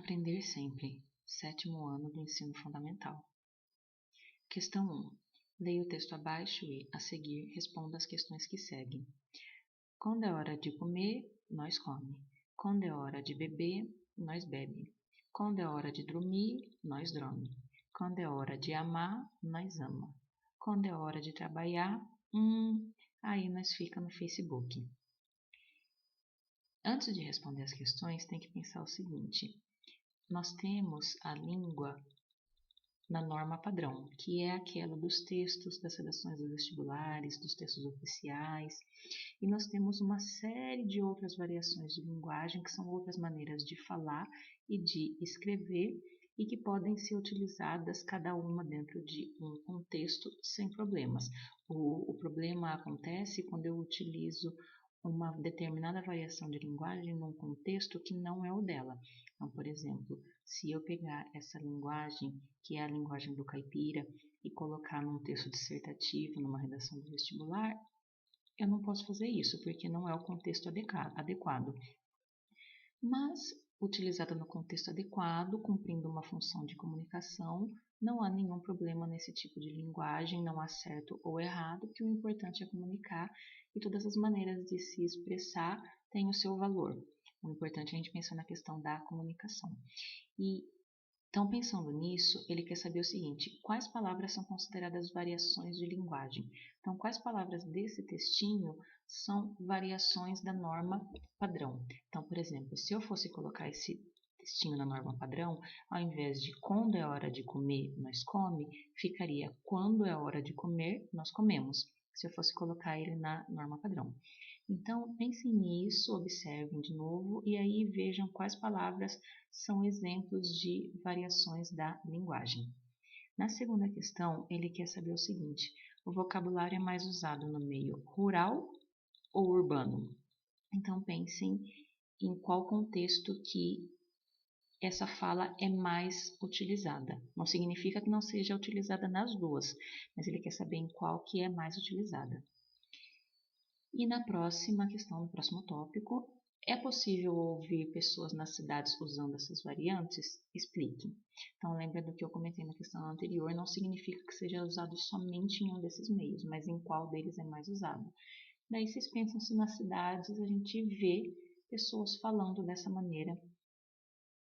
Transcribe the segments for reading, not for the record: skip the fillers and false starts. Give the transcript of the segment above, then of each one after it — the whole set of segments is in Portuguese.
Aprender sempre. 7º ano do ensino fundamental. Questão 1. Leia o texto abaixo e, a seguir, responda as questões que seguem. Quando é hora de comer, nós come. Quando é hora de beber, nós bebe. Quando é hora de dormir, nós dorme. Quando é hora de amar, nós ama. Quando é hora de trabalhar, aí nós fica no Facebook. Antes de responder as questões, tem que pensar o seguinte. Nós temos a língua na norma padrão, que é aquela dos textos das redações dos vestibulares, dos textos oficiais, e nós temos uma série de outras variações de linguagem, que são outras maneiras de falar e de escrever, e que podem ser utilizadas cada uma dentro de um contexto sem problemas. O problema acontece quando eu utilizo uma determinada variação de linguagem num contexto que não é o dela. Então, por exemplo, se eu pegar essa linguagem, que é a linguagem do caipira, e colocar num texto dissertativo, numa redação do vestibular, eu não posso fazer isso, porque não é o contexto adequado. Mas, utilizada no contexto adequado, cumprindo uma função de comunicação, não há nenhum problema nesse tipo de linguagem, não há certo ou errado, que o importante é comunicar e todas as maneiras de se expressar têm o seu valor. O importante é a gente pensar na questão da comunicação. Então, pensando nisso, ele quer saber o seguinte: quais palavras são consideradas variações de linguagem? Então, quais palavras desse textinho são variações da norma padrão? Então, por exemplo, se eu fosse colocar esse textinho na norma padrão, ao invés de quando é hora de comer, nós come, ficaria quando é hora de comer, nós comemos, se eu fosse colocar ele na norma padrão. Então, pensem nisso, observem de novo e aí vejam quais palavras são exemplos de variações da linguagem. Na segunda questão, ele quer saber o seguinte: o vocabulário é mais usado no meio rural ou urbano? Então, pensem em qual contexto que essa fala é mais utilizada. Não significa que não seja utilizada nas duas, mas ele quer saber em qual que é mais utilizada. E na próxima questão, no próximo tópico, é possível ouvir pessoas nas cidades usando essas variantes? Explique. Então, lembra do que eu comentei na questão anterior, não significa que seja usado somente em um desses meios, mas em qual deles é mais usado. Daí vocês pensam se nas cidades a gente vê pessoas falando dessa maneira,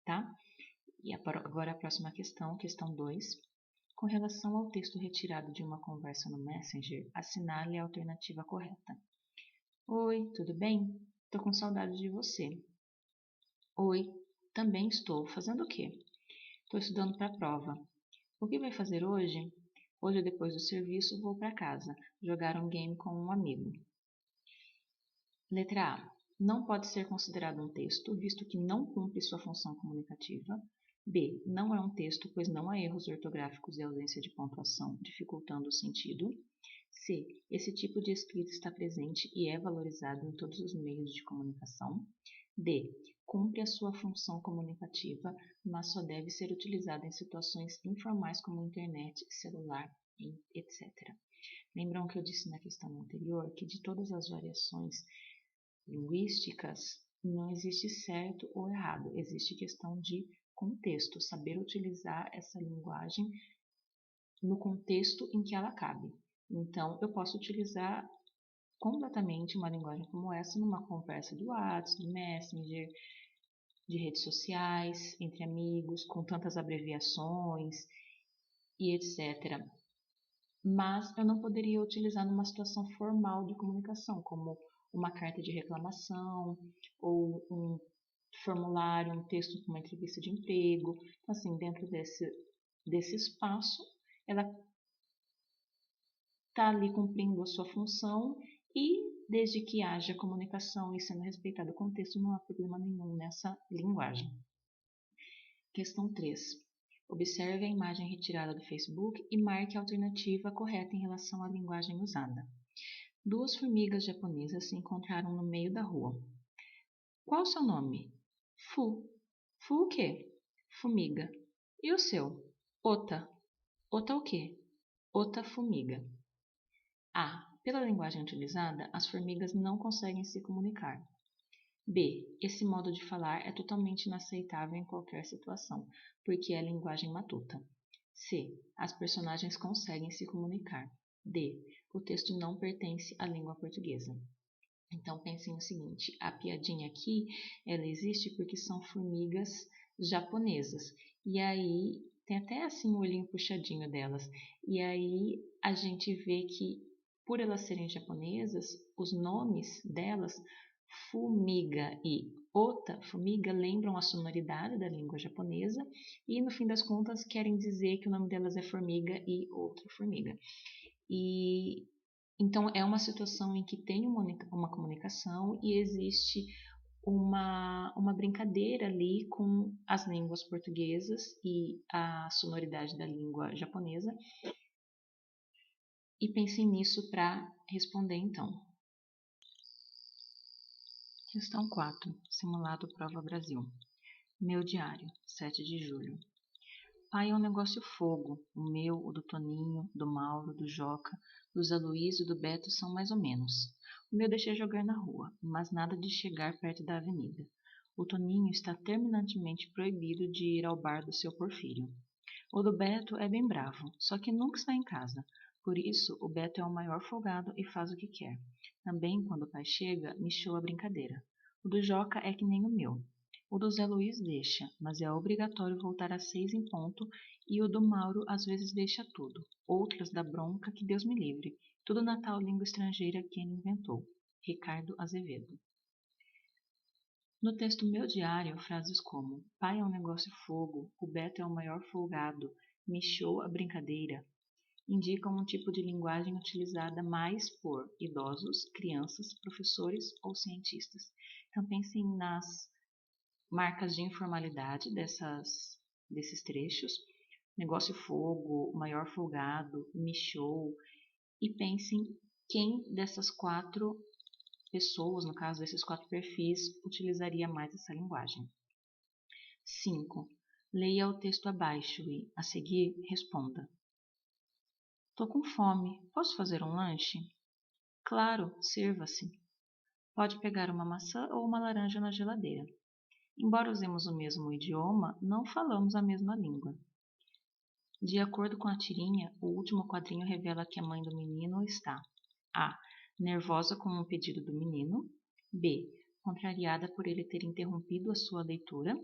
tá? E agora a próxima questão, questão 2. Com relação ao texto retirado de uma conversa no Messenger, assinale a alternativa correta. Oi, tudo bem? Tô com saudade de você. Oi, também estou. Fazendo o quê? Estou estudando para a prova. O que vai fazer hoje? Hoje, depois do serviço, vou para casa, jogar um game com um amigo. Letra A. Não pode ser considerado um texto, visto que não cumpre sua função comunicativa. B. Não é um texto, pois não há erros ortográficos e ausência de pontuação, dificultando o sentido. C. Esse tipo de escrita está presente e é valorizado em todos os meios de comunicação. D. Cumpre a sua função comunicativa, mas só deve ser utilizada em situações informais como internet, celular, etc. Lembram que eu disse na questão anterior que de todas as variações linguísticas não existe certo ou errado, existe questão de contexto, saber utilizar essa linguagem no contexto em que ela cabe. Então, eu posso utilizar completamente uma linguagem como essa numa conversa do WhatsApp, do Messenger, de redes sociais, entre amigos, com tantas abreviações e etc. Mas eu não poderia utilizar numa situação formal de comunicação, como uma carta de reclamação ou um formulário, um texto para uma entrevista de emprego. Então, assim, dentro desse espaço, ela está ali cumprindo a sua função e, desde que haja comunicação e sendo respeitado o contexto, não há problema nenhum nessa linguagem. Questão 3. Observe a imagem retirada do Facebook e marque a alternativa correta em relação à linguagem usada. 2 formigas japonesas se encontraram no meio da rua. Qual o seu nome? Fu. Fu o quê? Formiga. E o seu? Ota. Ota o quê? Ota formiga. A. Pela linguagem utilizada, as formigas não conseguem se comunicar. B. Esse modo de falar é totalmente inaceitável em qualquer situação, porque é linguagem matuta. C. As personagens conseguem se comunicar. D. O texto não pertence à língua portuguesa. Então, pensem no seguinte, a piadinha aqui, ela existe porque são formigas japonesas. E aí, tem até assim o olhinho puxadinho delas. E aí, a gente vê que, por elas serem japonesas, os nomes delas, Fumiga e Ota, formiga, lembram a sonoridade da língua japonesa. E, no fim das contas, querem dizer que o nome delas é formiga e outra formiga. E então, é uma situação em que tem uma comunicação e existe uma brincadeira ali com as línguas portuguesas e a sonoridade da língua japonesa. E pensem nisso para responder, então. Questão 4. Simulado Prova Brasil. Meu diário, 7 de julho. Pai é um negócio fogo. O meu, o do Toninho, do Mauro, do Joca, do Zé Luiz e do Beto são mais ou menos. O meu deixei jogar na rua, mas nada de chegar perto da avenida. O Toninho está terminantemente proibido de ir ao bar do seu Porfírio. O do Beto é bem bravo, só que nunca está em casa. Por isso, o Beto é o maior folgado e faz o que quer. Também, quando o pai chega, me show a brincadeira. O do Joca é que nem o meu. O do Zé Luiz deixa, mas é obrigatório voltar às 6 em ponto, e o do Mauro às vezes deixa tudo. Outras dá bronca que Deus me livre. Tudo na tal língua estrangeira que ele inventou. Ricardo Azevedo. No texto Meu Diário, frases como pai é um negócio fogo, o Beto é o maior folgado, me show a brincadeira, indicam um tipo de linguagem utilizada mais por idosos, crianças, professores ou cientistas. Então pensem nas marcas de informalidade desses trechos, negócio fogo, maior folgado, me show, e pensem quem dessas 4 pessoas, no caso desses 4 perfis, utilizaria mais essa linguagem. 5. Leia o texto abaixo e, a seguir, responda. Tô com fome, posso fazer um lanche? Claro, sirva-se. Pode pegar uma maçã ou uma laranja na geladeira. Embora usemos o mesmo idioma, não falamos a mesma língua. De acordo com a tirinha, o último quadrinho revela que a mãe do menino está A. Nervosa com um pedido do menino. B. Contrariada por ele ter interrompido a sua leitura.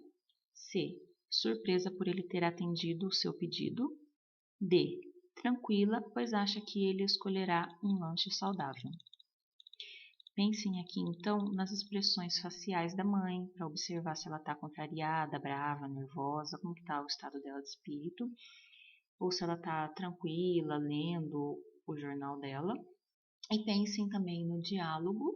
C. Surpresa por ele ter atendido o seu pedido. D. Tranquila, pois acha que ele escolherá um lanche saudável. Pensem aqui então nas expressões faciais da mãe, para observar se ela está contrariada, brava, nervosa, como está o estado dela de espírito, ou se ela está tranquila, lendo o jornal dela. E pensem também no diálogo,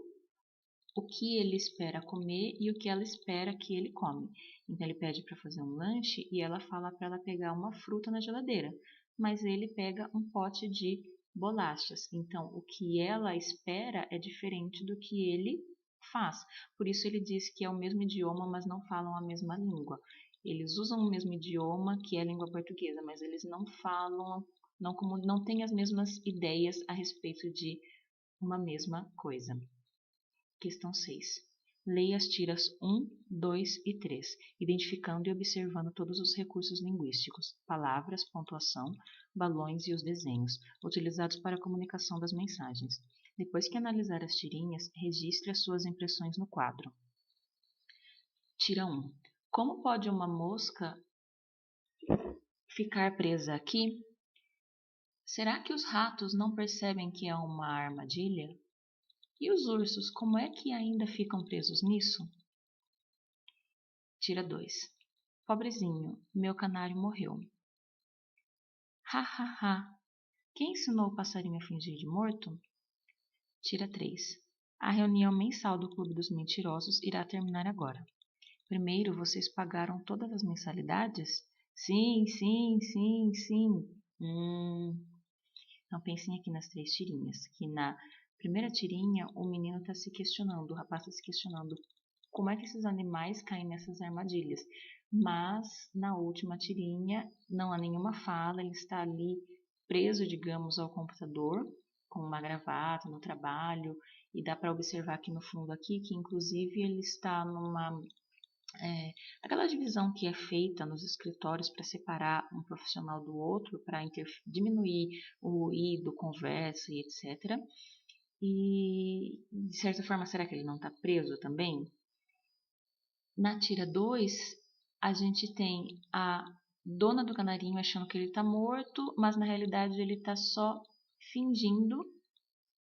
o que ele espera comer e o que ela espera que ele come. Então ele pede para fazer um lanche e ela fala para ela pegar uma fruta na geladeira, mas ele pega um pote de bolachas. Então o que ela espera é diferente do que ele faz. Por isso ele diz que é o mesmo idioma, mas não falam a mesma língua. Eles usam o mesmo idioma, que é a língua portuguesa, mas eles não falam, não têm as mesmas ideias a respeito de uma mesma coisa. Questão 6. Leia as tiras 1, 2 e 3, identificando e observando todos os recursos linguísticos, palavras, pontuação, balões e os desenhos, utilizados para a comunicação das mensagens. Depois que analisar as tirinhas, registre as suas impressões no quadro. Tira 1. Como pode uma mosca ficar presa aqui? Será que os ratos não percebem que é uma armadilha? E os ursos, como é que ainda ficam presos nisso? Tira 2. Pobrezinho, meu canário morreu. Ha, ha, ha. Quem ensinou o passarinho a fingir de morto? Tira 3. A reunião mensal do Clube dos Mentirosos irá terminar agora. Primeiro, vocês pagaram todas as mensalidades? Sim, sim, sim, sim. Então pensem aqui nas 3 tirinhas, que na primeira tirinha o menino está se questionando, o rapaz está se questionando como é que esses animais caem nessas armadilhas. Mas na última tirinha não há nenhuma fala, ele está ali preso, digamos, ao computador, com uma gravata no trabalho, E dá para observar aqui no fundo aqui que inclusive ele está numa aquela divisão que é feita nos escritórios para separar um profissional do outro, para diminuir o ruído, conversa e etc. E, de certa forma, será que ele não está preso também? Na tira 2, a gente tem a dona do canarinho achando que ele está morto, mas na realidade ele está só fingindo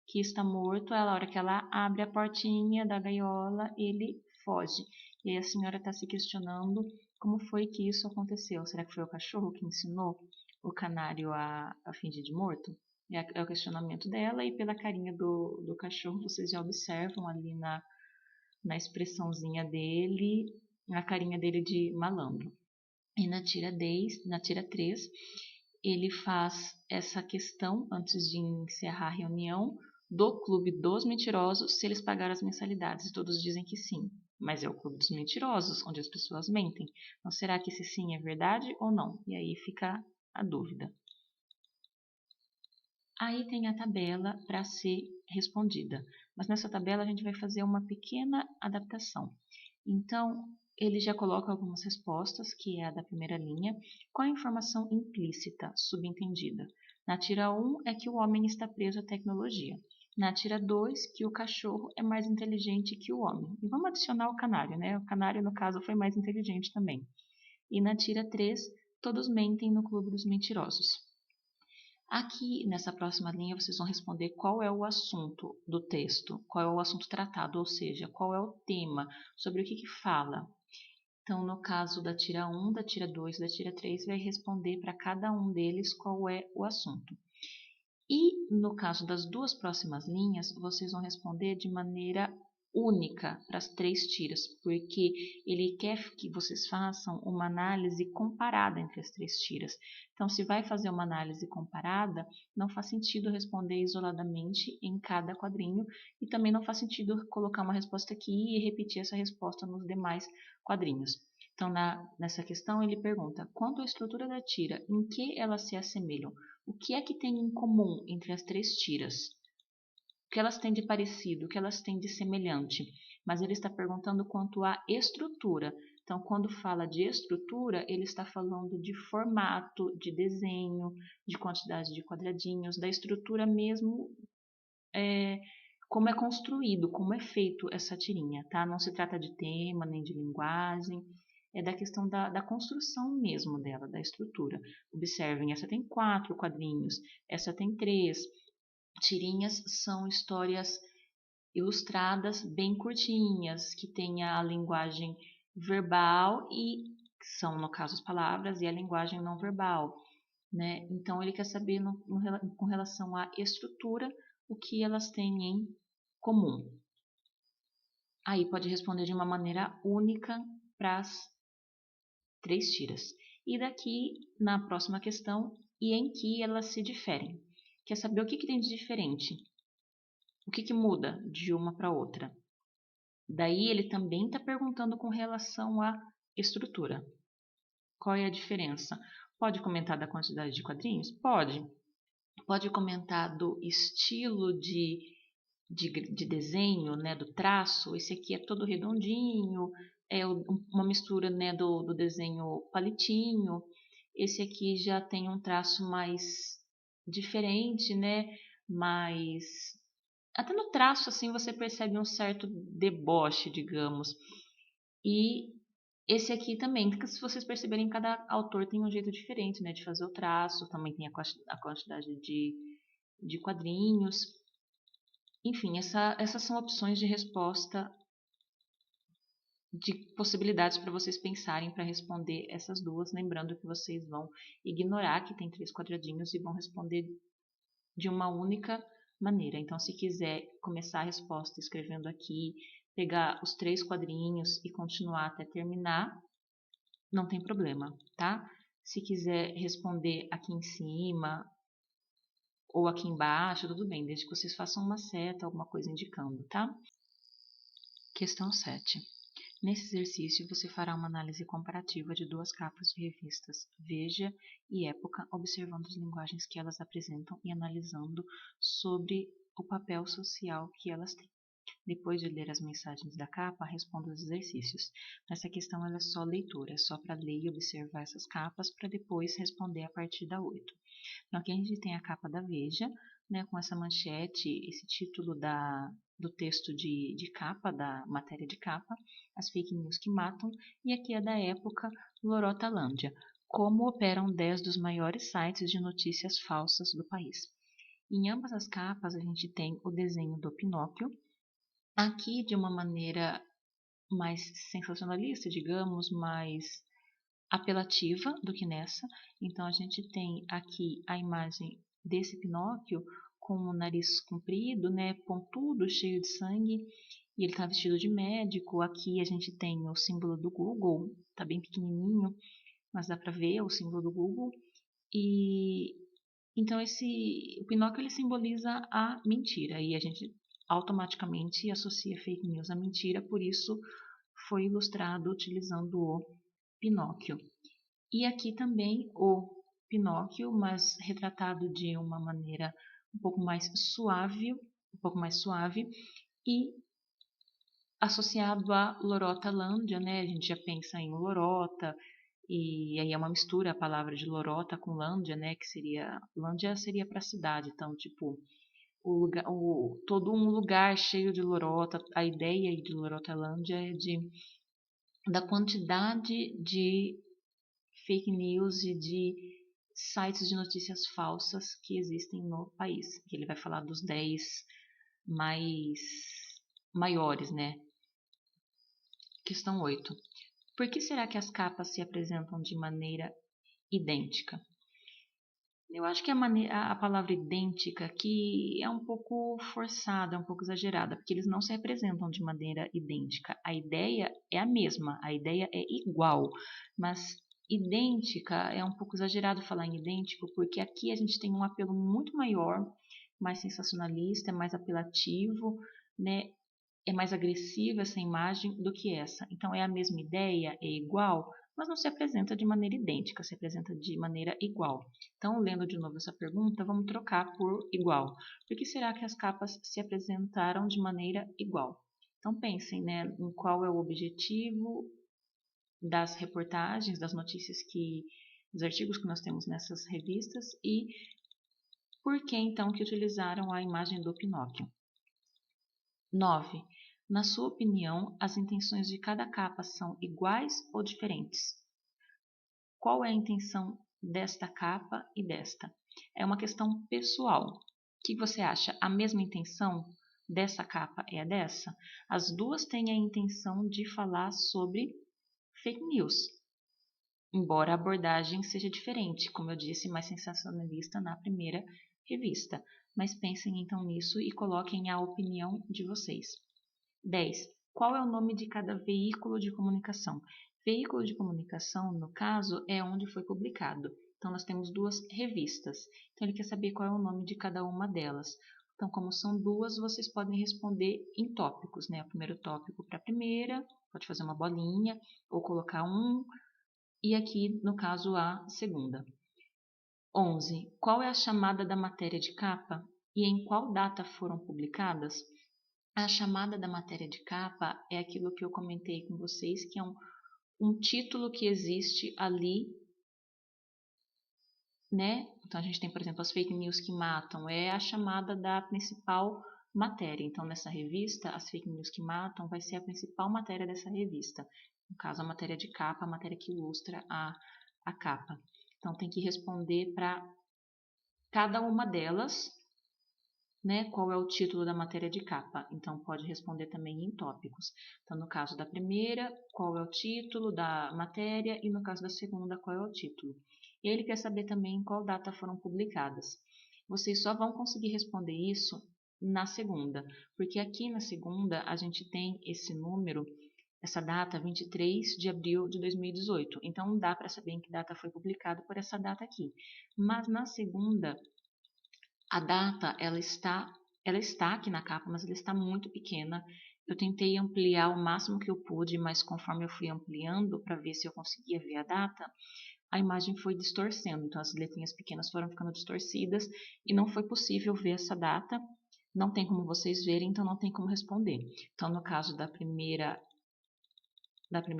que está morto. A hora que ela abre a portinha da gaiola, ele foge. E aí a senhora está se questionando como foi que isso aconteceu. Será que foi o cachorro que ensinou o canário a fingir de morto? É o questionamento dela, e pela carinha do cachorro vocês já observam ali na expressãozinha dele, na carinha dele de malandro. E na tira 3, ele faz essa questão antes de encerrar a reunião do Clube dos Mentirosos, se eles pagaram as mensalidades. E todos dizem que sim, mas é o Clube dos Mentirosos, onde as pessoas mentem. Então, será que esse sim é verdade ou não? E aí fica a dúvida. Aí tem a tabela para ser respondida, mas nessa tabela a gente vai fazer uma pequena adaptação. Então, ele já coloca algumas respostas, que é a da primeira linha, com a informação implícita, subentendida. Na tira 1 é que o homem está preso à tecnologia. Na tira 2, que o cachorro é mais inteligente que o homem. E vamos adicionar o canário, né? O canário, no caso, foi mais inteligente também. E na tira 3, todos mentem no Clube dos Mentirosos. Aqui, nessa próxima linha, vocês vão responder qual é o assunto do texto, qual é o assunto tratado, ou seja, qual é o tema, sobre o que fala. Então, no caso da tira 1, da tira 2 e da tira 3, vai responder para cada um deles qual é o assunto. E, no caso das duas próximas linhas, vocês vão responder de maneira única para as 3 tiras, porque ele quer que vocês façam uma análise comparada entre as 3 tiras. Então, se vai fazer uma análise comparada, não faz sentido responder isoladamente em cada quadrinho, e também não faz sentido colocar uma resposta aqui e repetir essa resposta nos demais quadrinhos. Então, nessa questão, ele pergunta: quanto à estrutura da tira, em que elas se assemelham? O que é que tem em comum entre as 3 tiras? O que elas têm de parecido, o que elas têm de semelhante? Mas ele está perguntando quanto à estrutura. Então, quando fala de estrutura, ele está falando de formato, de desenho, de quantidade de quadradinhos, da estrutura mesmo, como é construído, como é feito essa tirinha, tá? Não se trata de tema, nem de linguagem, é da questão da construção mesmo dela, da estrutura. Observem, essa tem 4 quadrinhos, essa tem 3. Tirinhas são histórias ilustradas bem curtinhas, que têm a linguagem verbal e são, no caso, as palavras, e a linguagem não verbal, né? Então, ele quer saber com relação à estrutura, o que elas têm em comum. Aí pode responder de uma maneira única para as 3 tiras. E daqui, na próxima questão, e em que elas se diferem. Quer saber o que tem de diferente? O que muda de uma para outra? Daí ele também está perguntando com relação à estrutura. Qual é a diferença? Pode comentar da quantidade de quadrinhos? Pode. Pode comentar do estilo de desenho, né, do traço. Esse aqui é todo redondinho, é uma mistura, né, do desenho palitinho. Esse aqui já tem um traço mais diferente, né, mais... Até no traço, assim, você percebe um certo deboche, digamos. E esse aqui também, porque se vocês perceberem, cada autor tem um jeito diferente, né, de fazer o traço. Também tem a quantidade de quadrinhos. Enfim, essas são opções de resposta, de possibilidades para vocês pensarem para responder essas duas. Lembrando que vocês vão ignorar que tem 3 quadradinhos e vão responder de uma única maneira. Então, se quiser começar a resposta escrevendo aqui, pegar os 3 quadrinhos e continuar até terminar, não tem problema, tá? Se quiser responder aqui em cima ou aqui embaixo, tudo bem, desde que vocês façam uma seta, alguma coisa indicando, tá? Questão 7. Nesse exercício, você fará uma análise comparativa de 2 capas de revistas, Veja e Época, observando as linguagens que elas apresentam e analisando sobre o papel social que elas têm. Depois de ler as mensagens da capa, responda os exercícios. Essa questão ela é só leitura, é só para ler e observar essas capas para depois responder a partir da 8. Então aqui a gente tem a capa da Veja, né, com essa manchete, esse título do texto de capa, da matéria de capa, as fake news que matam, e aqui é da época, Lorotalândia, como operam 10 dos maiores sites de notícias falsas do país. Em ambas as capas a gente tem o desenho do Pinóquio, aqui de uma maneira mais sensacionalista, digamos, mais apelativa do que nessa. Então a gente tem aqui a imagem desse Pinóquio com o nariz comprido, né, pontudo, cheio de sangue, e ele está vestido de médico. Aqui a gente tem o símbolo do Google, está bem pequenininho, mas dá para ver o símbolo do Google. E então o Pinóquio ele simboliza a mentira, e a gente automaticamente associa fake news à mentira, por isso foi ilustrado utilizando o Pinóquio. E aqui também o Pinóquio, mas retratado de uma maneira um pouco mais suave e associado a Lorotalândia, né? A gente já pensa em lorota, e aí é uma mistura a palavra de lorota com lândia, né? Que seria, lândia seria para a cidade, então tipo todo um lugar cheio de lorota. A ideia aí de Lorotalândia é da quantidade de fake news e de sites de notícias falsas que existem no país. Ele vai falar dos 10 maiores, né? Questão 8. Por que será que as capas se apresentam de maneira idêntica? Eu acho que a palavra idêntica aqui é um pouco forçada, é um pouco exagerada, porque eles não se representam de maneira idêntica. A ideia é a mesma, a ideia é igual, mas idêntica é um pouco exagerado falar em idêntico, porque aqui a gente tem um apelo muito maior, mais sensacionalista, é mais apelativo, né? É mais agressiva essa imagem do que essa. Então é a mesma ideia, é igual, mas não se apresenta de maneira idêntica, se apresenta de maneira igual. Então, lendo de novo essa pergunta, vamos trocar por igual. Por que será que as capas se apresentaram de maneira igual? Então, pensem, né, em qual é o objetivo das reportagens, das notícias dos artigos que nós temos nessas revistas e por que então que utilizaram a imagem do Pinóquio. 9. Na sua opinião, as intenções de cada capa são iguais ou diferentes? Qual é a intenção desta capa e desta? É uma questão pessoal. O que você acha? A mesma intenção dessa capa é a dessa? As duas têm a intenção de falar sobre fake news, embora a abordagem seja diferente, como eu disse, mais sensacionalista na primeira revista. Mas pensem então nisso e coloquem a opinião de vocês. 10. Qual é o nome de cada veículo de comunicação? Veículo de comunicação, no caso, é onde foi publicado. Então, nós temos duas revistas. Então, ele quer saber qual é o nome de cada uma delas. Então, como são duas, vocês podem responder em tópicos, né? O primeiro tópico para a primeira, pode fazer uma bolinha, ou colocar um, e aqui, no caso, a segunda. 11. Qual é a chamada da matéria de capa e em qual data foram publicadas? A chamada da matéria de capa é aquilo que eu comentei com vocês, que é um título que existe ali, né? Então a gente tem, por exemplo, as fake news que matam, é a chamada da principal matéria. Então nessa revista, as fake news que matam vai ser a principal matéria dessa revista. No caso, a matéria de capa, a matéria que ilustra a capa. Então tem que responder para cada uma delas, né, qual é o título da matéria de capa. Então, pode responder também em tópicos. Então, no caso da primeira, qual é o título da matéria e no caso da segunda, qual é o título. E ele quer saber também em qual data foram publicadas. Vocês só vão conseguir responder isso na segunda, porque aqui na segunda a gente tem esse número, essa data, 23 de abril de 2018. Então, não dá para saber em que data foi publicado por essa data aqui. Mas na segunda, a data, ela está aqui na capa, mas ela está muito pequena. Eu tentei ampliar o máximo que eu pude, mas conforme eu fui ampliando para ver se eu conseguia ver a data, a imagem foi distorcendo. Então, as letrinhas pequenas foram ficando distorcidas e não foi possível ver essa data. Não tem como vocês verem, então não tem como responder. Então, no caso da primeira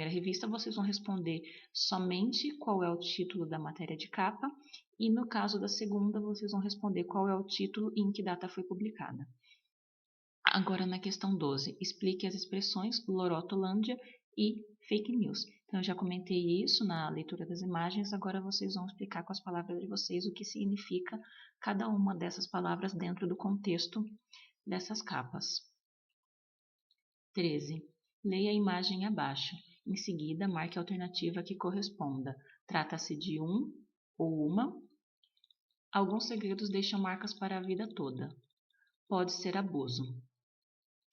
revista, vocês vão responder somente qual é o título da matéria de capa, e no caso da segunda, vocês vão responder qual é o título e em que data foi publicada. Agora, na questão 12, explique as expressões Lorotolândia e fake news. Então, eu já comentei isso na leitura das imagens, agora vocês vão explicar com as palavras de vocês o que significa cada uma dessas palavras dentro do contexto dessas capas. 13. Leia a imagem abaixo. Em seguida, marque a alternativa que corresponda. Trata-se de um ou uma. Alguns segredos deixam marcas para a vida toda. Pode ser abuso.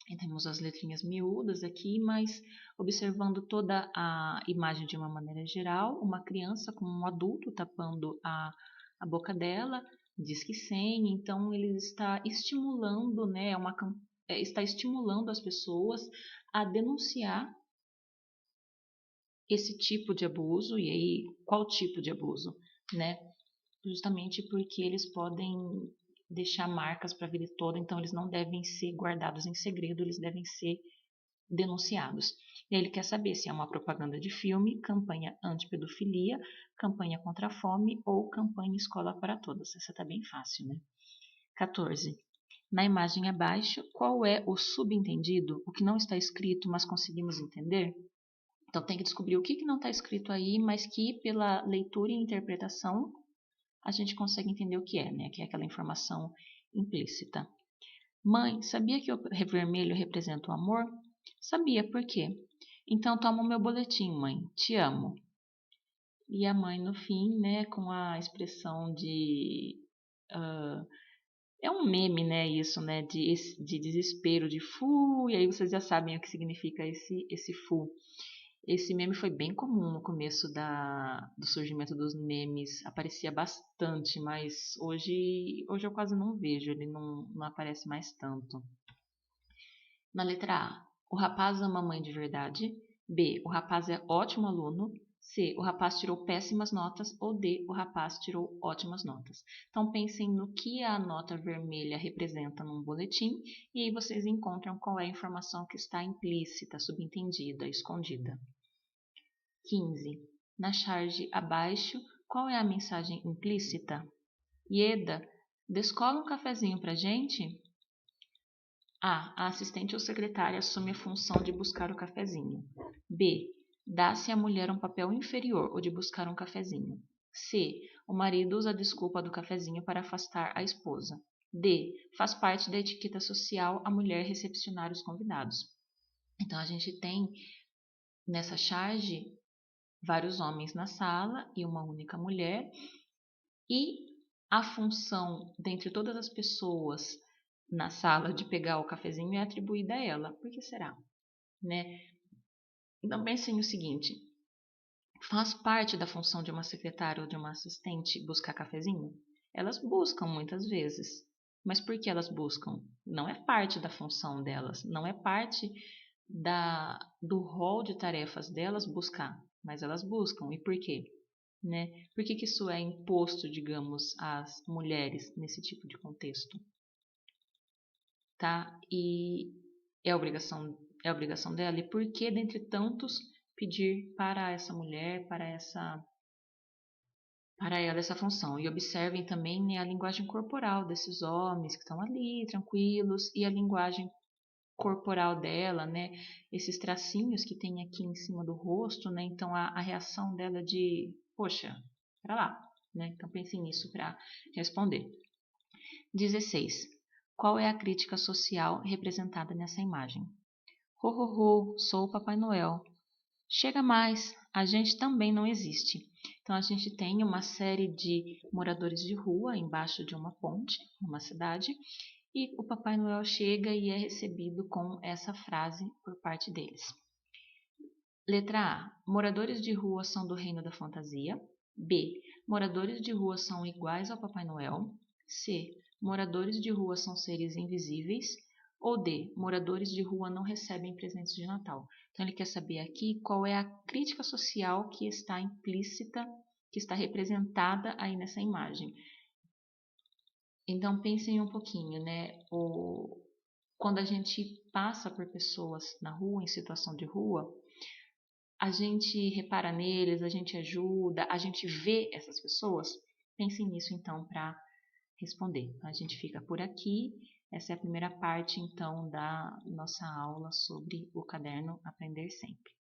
E temos as letrinhas miúdas aqui, mas observando toda a imagem de uma maneira geral, uma criança com um adulto tapando a boca dela, diz que sim, então ele está estimulando, né, está estimulando as pessoas a denunciar esse tipo de abuso, e aí qual tipo de abuso, né? Justamente porque eles podem deixar marcas para a vida toda, então eles não devem ser guardados em segredo, eles devem ser denunciados. E aí ele quer saber se é uma propaganda de filme, campanha anti-pedofilia, campanha contra a fome ou campanha escola para todas. Essa está bem fácil, né? 14. Na imagem abaixo, qual é o subentendido, o que não está escrito, mas conseguimos entender? Então tem que descobrir o que não está escrito aí, mas que pela leitura e interpretação a gente consegue entender o que é, né? Que é aquela informação implícita. Mãe, sabia que o vermelho representa o amor? Sabia, por quê? Então toma o meu boletim, mãe. Te amo. E a mãe, no fim, né, com a expressão de... é um meme, né, isso, né, de desespero, de fu, e aí vocês já sabem o que significa esse fu. Esse meme foi bem comum no começo do surgimento dos memes, aparecia bastante, mas hoje eu quase não vejo, ele não aparece mais tanto. Na letra A, o rapaz ama a mãe de verdade. B, o rapaz é ótimo aluno. C, o rapaz tirou péssimas notas. Ou D, o rapaz tirou ótimas notas. Então pensem no que a nota vermelha representa num boletim e aí vocês encontram qual é a informação que está implícita, subentendida, escondida. 15. Na charge abaixo, qual é a mensagem implícita? Ieda, descola um cafezinho pra gente? A assistente ou secretária assume a função de buscar o cafezinho. B. Dá-se à mulher um papel inferior, o de buscar um cafezinho. C. O marido usa a desculpa do cafezinho para afastar a esposa. D. Faz parte da etiqueta social a mulher recepcionar os convidados. Então, a gente tem nessa charge vários homens na sala e uma única mulher, e a função dentre todas as pessoas na sala de pegar o cafezinho é atribuída a ela. Por que será? Né? Então pensem o seguinte, faz parte da função de uma secretária ou de uma assistente buscar cafezinho? Elas buscam muitas vezes. Mas por que elas buscam? Não é parte da função delas, não é parte do rol de tarefas delas buscar, mas elas buscam. E por quê? Né? Por que isso é imposto, digamos, às mulheres nesse tipo de contexto? Tá? E é a obrigação dela. E por que, dentre tantos, pedir para essa mulher, para ela essa função? E observem também, né, a linguagem corporal desses homens que estão ali, tranquilos, e a linguagem corporal dela, né, esses tracinhos que tem aqui em cima do rosto, né, então a reação dela de, poxa, para lá, né, então pensem nisso para responder. 16. Qual é a crítica social representada nessa imagem? Ho, ho, ho, sou o Papai Noel. Chega mais, a gente também não existe. Então a gente tem uma série de moradores de rua embaixo de uma ponte, numa cidade, e o Papai Noel chega e é recebido com essa frase por parte deles. Letra A. Moradores de rua são do reino da fantasia. B. Moradores de rua são iguais ao Papai Noel. C. Moradores de rua são seres invisíveis. Ou D. Moradores de rua não recebem presentes de Natal. Então ele quer saber aqui qual é a crítica social que está implícita, que está representada aí nessa imagem. Então pensem um pouquinho, né? Quando a gente passa por pessoas na rua, em situação de rua, a gente repara neles, a gente ajuda, a gente vê essas pessoas. Pensem nisso então para responder. A gente fica por aqui. Essa é a primeira parte então da nossa aula sobre o caderno Aprender Sempre.